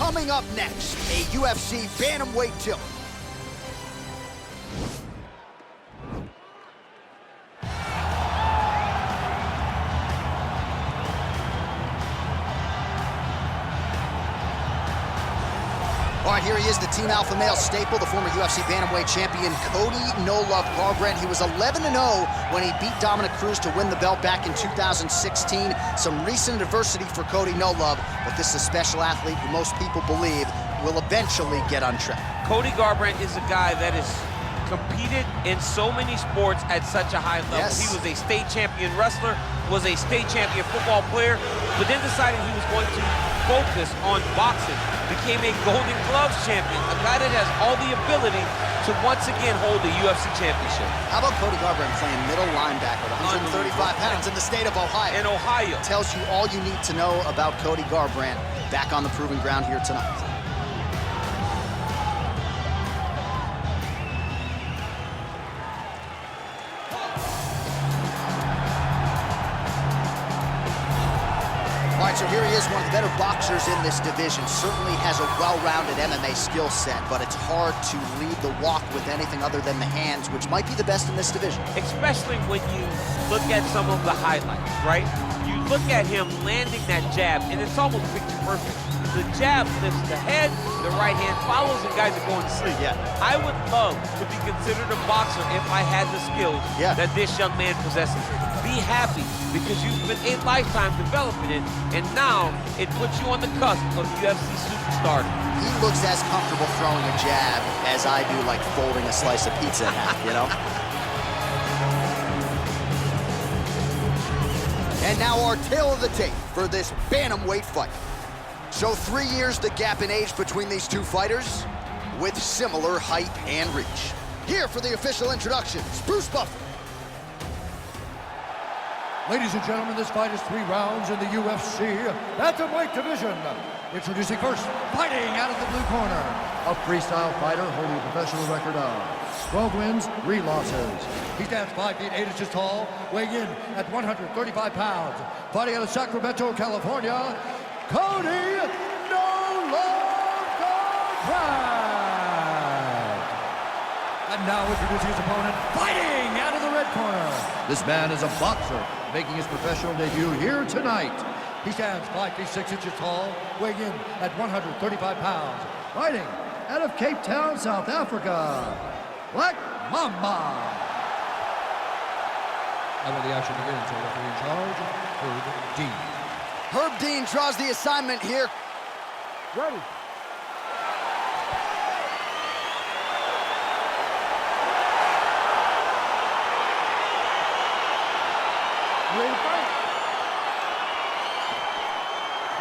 Coming up next, a UFC bantamweight tilt. All right, here he is, the Team Alpha Male staple, the former UFC bantamweight champion, Cody "No Love" Garbrandt. He was 11-0 when he beat Dominic Cruz to win the belt back in 2016. Some recent adversity for Cody "No Love," but this is a special athlete who most people believe will eventually get on track. Cody Garbrandt is a guy that has competed in so many sports at such a high level. Yes. He was a state champion wrestler, was a state champion football player, but then decided he was going to focus on boxing, became a Golden Gloves champion, a guy that has all the ability to once again hold the UFC championship. How about Cody Garbrandt playing middle linebacker, 135 pounds in the state of Ohio? In Ohio. Tells you all you need to know about Cody Garbrandt back on the proving ground here tonight. All right, so here he is, one of the better boxers in this division. Certainly has a well-rounded MMA skill set, but it's hard to lead the walk with anything other than the hands, which might be the best in this division. Especially when you look at some of the highlights, right? You look at him landing that jab, and it's almost picture perfect. The jab lifts the head, the right hand follows, and guys are going to sleep. Yeah. I would love to be considered a boxer if I had the skills that this young man possesses. Be happy, because you've been a lifetime developing it, and now it puts you on the cusp of UFC superstar. He looks as comfortable throwing a jab as I do, like folding a slice of pizza in half, you know? And now our tale of the tape for this bantamweight fight. So 3 years the gap in age between these two fighters, with similar height and reach. Here for the official introductions, Bruce Buffer. Ladies and gentlemen, this fight is 3 rounds in the UFC bantamweight division. Introducing first, fighting out of the blue corner, a freestyle fighter holding a professional record of 12 wins, 3 losses. He stands 5 feet 8 inches tall, weighing in at 135 pounds. Fighting out of Sacramento, California, Cody "No Love" Garbrandt. And now introducing his opponent, fighting out of the red corner. This man is a boxer, making his professional debut here tonight. He stands 5 feet 6 inches tall, weighing in at 135 pounds. Fighting out of Cape Town, South Africa, Black Mamba. And when the action begins, our referee in charge, Herb Dean. Herb Dean draws the assignment here. Ready.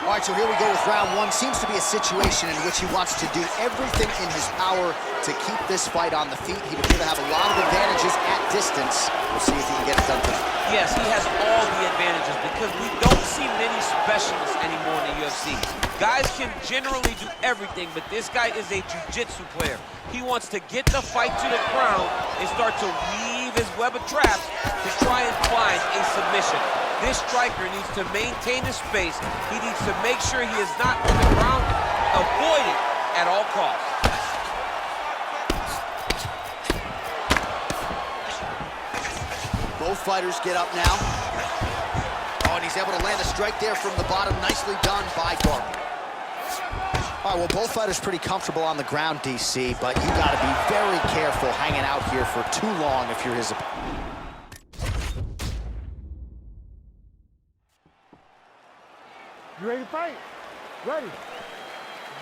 All right, so here we go with round 1. Seems to be a situation in which he wants to do everything in his power to keep this fight on the feet. He would appear to have a lot of advantages at distance. We'll see if he can get it done tonight. Yes, he has all the advantages, because we don't see many specialists anymore in the UFC. Guys can generally do everything, but this guy is a jiu-jitsu player. He wants to get the fight to the ground and start to weave his web of traps to try and find a submission. This striker needs to maintain his space. He needs to make sure he is not on the ground. Avoid it at all costs. Both fighters get up now. Oh, and he's able to land a strike there from the bottom. Nicely done by Garbrandt. All right, well, both fighters pretty comfortable on the ground, DC, but you got to be very careful hanging out here for too long if you're his opponent. You ready to fight? Ready.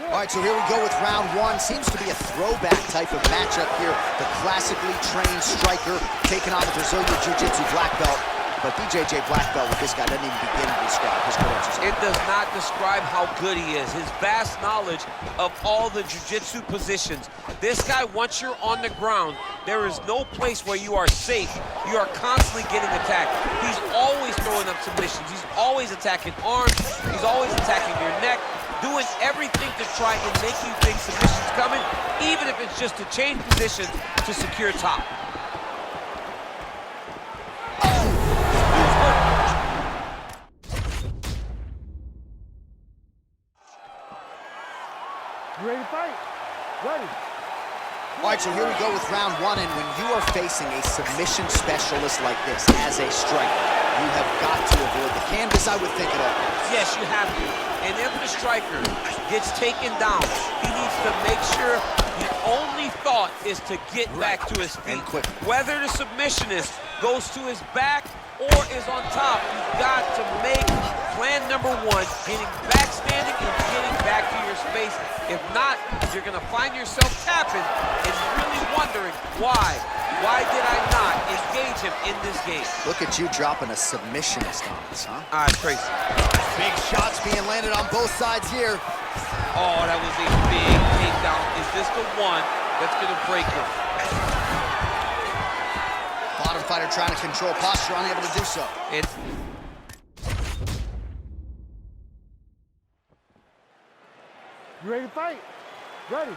All right, so here we go with round 1. Seems to be a throwback type of matchup here. The classically trained striker taking on the Brazilian Jiu-Jitsu black belt. But BJJ black belt with this guy doesn't even begin to describe his credentials. It does not describe how good he is. His vast knowledge of all the jiu-jitsu positions. This guy, once you're on the ground, there is no place where you are safe. You are constantly getting attacked. He's always throwing up submissions. He's always attacking arms. He's always attacking your neck, doing everything to try and make you think submission's coming, even if it's just to change positions to secure top. You ready to fight? Ready. All right, so here we go with round one, and when you are facing a submission specialist like this as a striker, you have got to avoid the canvas, I would think, at all costs. Yes, you have to. And if the striker gets taken down, he needs to make sure the only thought is to get back to his feet. And quick. Whether the submissionist goes to his back or is on top, you've got to make plan number one, getting back standing and getting back to your space. If not, you're gonna find yourself tapping and really wondering why. Why did I not engage him in this game? Look at you dropping a submissionist on us, huh? It's crazy. Big shots being landed on both sides here. Oh, that was a big takedown. Is this the one that's gonna break him? Bottom fighter trying to control posture, unable to do so. You ready to fight? Ready.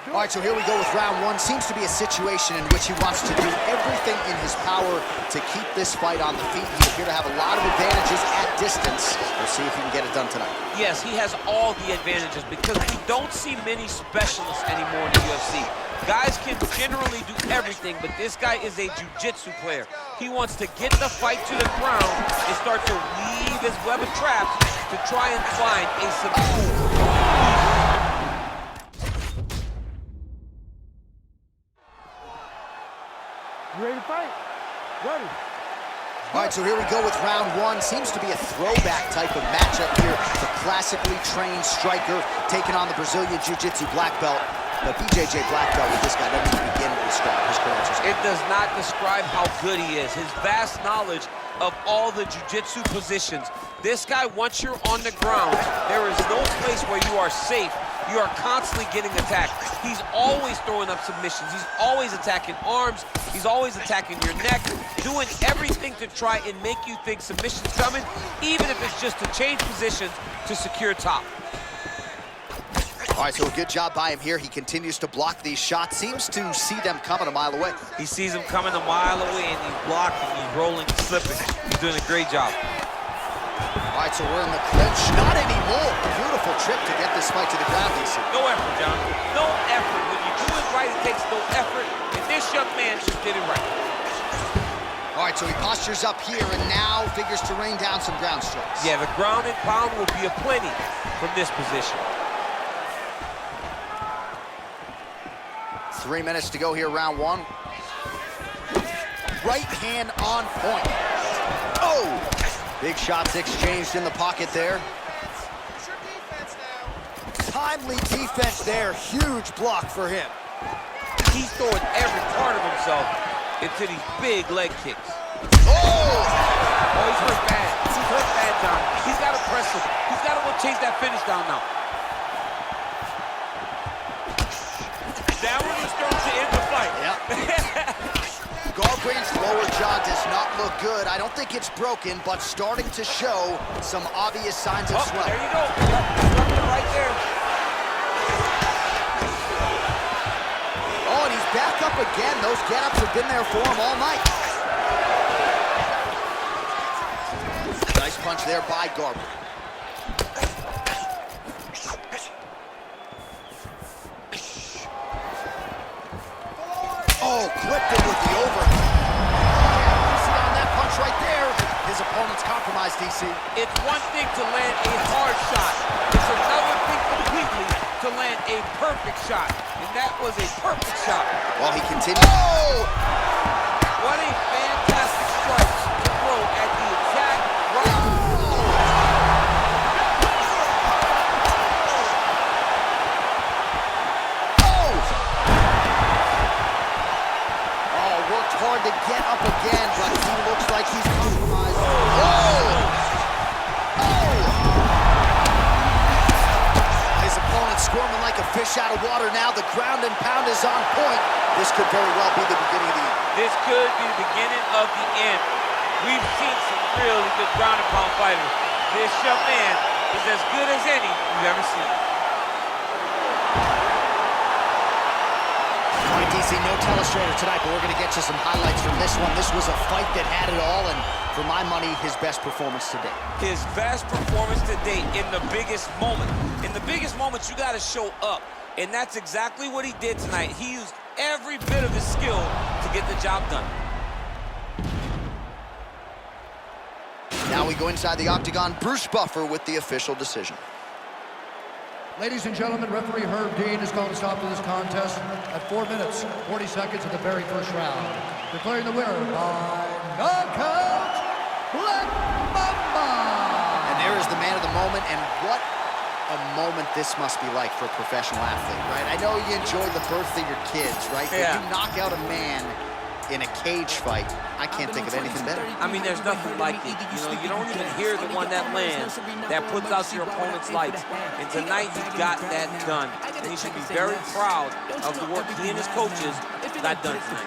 All right, so here we go with round one. Seems to be a situation in which he wants to do everything in his power to keep this fight on the feet. He appears to have a lot of advantages at distance. We'll see if he can get it done tonight. Yes, he has all the advantages because we don't see many specialists anymore in the UFC. Guys can generally do everything, but this guy is a jiu-jitsu player. He wants to get the fight to the ground and start to weave his web of traps to try and find a submission. You ready to fight? Ready. All right, so here we go with round one. Seems to be a throwback type of matchup here. It's a classically trained striker taking on the Brazilian Jiu-Jitsu black belt. But BJJ black belt with this guy doesn't even begin to describe his credentials. It does not describe how good he is. His vast knowledge of all the jiu-jitsu positions. This guy, once you're on the ground, there is no place where you are safe. You are constantly getting attacked. He's always throwing up submissions. He's always attacking arms. He's always attacking your neck, doing everything to try and make you think submission's coming, even if it's just to change positions to secure top. All right, so a good job by him here. He continues to block these shots. Seems to see them coming a mile away. He sees them coming a mile away, and he's blocking, he's rolling, he's slipping. He's doing a great job. All right, so we're in the clinch. Not anymore. Beautiful trick to get this fight to the ground, DC. No effort, John. No effort. When you do it right, it takes no effort, and this young man just did it right. All right, so he postures up here and now figures to rain down some ground strikes. Yeah, the ground and pound will be aplenty from this position. 3 minutes to go here, round one. Right hand on point. Oh! Big shots exchanged in the pocket there. Timely defense there. Huge block for him. He's throwing every part of himself into these big leg kicks. Oh! Oh, he's hurt bad. He's hurt bad, John. He's got to press him. He's got to go chase that finish down now. Downward is going to end the fight. Yep. Garbrandt's lower jaw does not look good. I don't think it's broken, but starting to show some obvious signs of swelling. There you go. Yep, right there. Oh, and he's back up again. Those get-ups have been there for him all night. Nice punch there by Garbrandt. Oh, clipped him with the overhand. You see on that punch right there, his opponent's compromised, DC. It's one thing to land a hard shot. It's another thing completely to land a perfect shot. And that was a perfect shot. While he continues. Oh! What a fantastic strike to throw at the exact right. Hard to get up again, but he looks like he's compromised. Oh! Oh! His opponent squirming like a fish out of water now. The ground and pound is on point. This could very well be the beginning of the end. This could be the beginning of the end. We've seen some really good ground and pound fighters. This young man is as good as any we've ever seen. DC, no telestrator tonight, but we're going to get you some highlights from this one. This was a fight that had it all, and for my money, his best performance to date. His best performance to date in the biggest moment. In the biggest moments, you got to show up, and that's exactly what he did tonight. He used every bit of his skill to get the job done. Now we go inside the octagon. Bruce Buffer with the official decision. Ladies and gentlemen, referee Herb Dean has called a stop to this contest at 4 minutes, 40 seconds of the very first round. Declaring the winner by knockout, Black Mamba! And there is the man of the moment, and what a moment this must be like for a professional athlete, right? I know you enjoy the birth of your kids, right? Yeah. But you knock out a man in a cage fight, I can't think of anything better. I mean, there's nothing like it. You know, you don't even hear the one that lands, that puts out your opponent's lights. And tonight, he got that done. And he should be very proud of the work he and his coaches got done tonight.